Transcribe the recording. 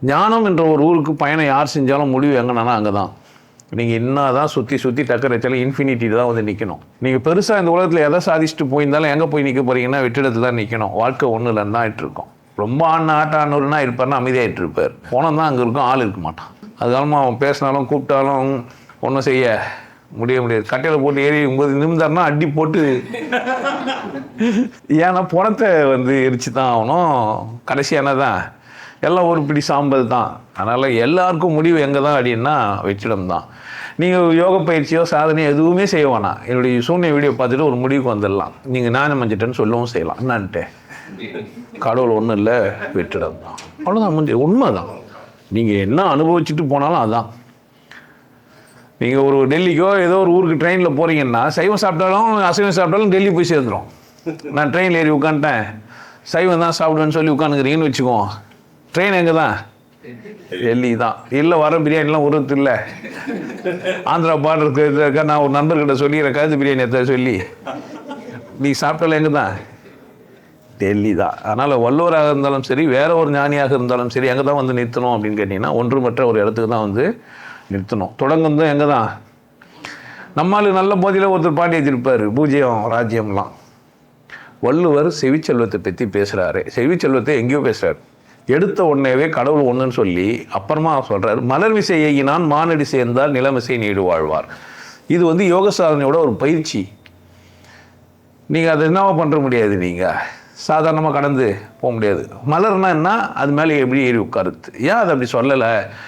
ஞானம் என்ற ஒரு ஊருக்கு பயணம் யார் செஞ்சாலும் முடிவு எங்கன்னா அங்கே தான். நீங்கள் என்ன தான் சுற்றி டக்கர் வச்சாலும் இன்ஃபினிட்டி தான் வந்து நிற்கணும். நீங்கள் பெருசாக இந்த உலகத்தில் எதை சாதிச்சுட்டு போயிருந்தாலும் எங்கே போய் நிற்க போகிறீங்கன்னா வெற்றிடத்தில் தான் நிற்கணும். வாழ்க்கை ஒன்றும் இல்லைன்னு தான் இருக்கோம். ரொம்ப ஆட்டானூறுனா இருப்பார்னா அமைதியாகிட்டு இருப்பார். போனால் தான் அங்கே இருக்கும், ஆள் இருக்க மாட்டான். அது காலமாக அவன் பேசினாலும் கூப்பிட்டாலும் ஒன்றும் செய்ய முடியாது. கட்டையில் போட்டு ஏறி 9 நிமிடம்னா அடி போட்டு ஏன்னா பணத்தை வந்து எரிச்சு தான் ஆகணும். கடைசியான தான் எல்லாம் ஒரு பிடி சாம்பல் தான். அதனால் எல்லாருக்கும் முடிவு எங்கே தான் அப்படின்னா வெற்றிடம் தான். நீங்கள் யோக பயிற்சியோ சாதனையோ எதுவுமே செய்ய வேணாம். என்னுடைய சூழ்நிலை வீடியோ பார்த்துட்டு ஒரு முடிவுக்கு வந்துடலாம். நீங்கள் ஞானம் மஞ்சிட்டேன்னு சொல்லவும் செய்யலாம். என்னான்ட்டு கடவுள் ஒன்றும் இல்லை, வெற்றிடம் தான். அவ்வளோதான், முடிஞ்சு. உண்மை தான். நீங்கள் என்ன அனுபவிச்சுட்டு போனாலும் அதுதான். நீங்கள் ஒரு டெல்லிக்கோ ஏதோ ஒரு ஊருக்கு ட்ரெயினில் போகிறீங்கன்னா சைவம் சாப்பிட்டாலும் அசைவம் சாப்பிட்டாலும் டெல்லி போய் சேர்ந்துடும். நான் ட்ரெயினில் ஏறி உட்காந்துட்டேன், சைவம் தான் சாப்பிடுவேன்னு சொல்லி உட்காந்துக்கிறீங்கன்னு வச்சுக்குவோம். ட்ரெயின் எங்கே தான்? டெல்லி தான். இல்லை வர பிரியாணிலாம் உருவத்து இல்லை. ஆந்திரா பார்டருக்கு இருக்கா, நான் ஒரு நண்பர்கிட்ட சொல்லிடுறேன், கருத்து பிரியாணி எத்த சொல்லி நீ சாப்பிட்டாலும் எங்கே தான்? டெல்லி தான். அதனால் வள்ளுவராக இருந்தாலும் சரி, வேற ஒரு ஞானியாக இருந்தாலும் சரி, எங்கே தான் வந்து நிறுத்தணும் அப்படின்னு கேட்டிங்கன்னா ஒன்றுமற்ற ஒரு இடத்துக்கு தான் வந்து நிறுத்தணும். தொடங்கும் தான் எங்கே தான்? நம்மளுக்கு நல்ல போதியில் ஒருத்தர் பாட்டி வச்சிருப்பார், பூஜ்யம் ராஜ்யம்லாம். வள்ளுவர் செவிச்செல்வத்தை பற்றி பேசுகிறாரு. செவிச்செல்வத்தை எங்கேயோ பேசுகிறார். எடுத்த உடனேவே கடவுள் ஒன்றுன்னு சொல்லி அப்புறமா சொல்கிறார், மலர் விசை ஏகினான் மானடி சேர்ந்தால் நிலமிசை நீடு வாழ்வார். இது வந்து யோக சாதனையோட ஒரு பயிற்சி. நீங்கள் அதை என்னவோ பண்ணுற முடியாது. நீங்கள் சாதாரணமாக கடந்து போக முடியாது. மலர்னா என்ன, அது மேலே எப்படி ஏறி உட்காருது. ஏன் அதை அப்படி சொல்லலை?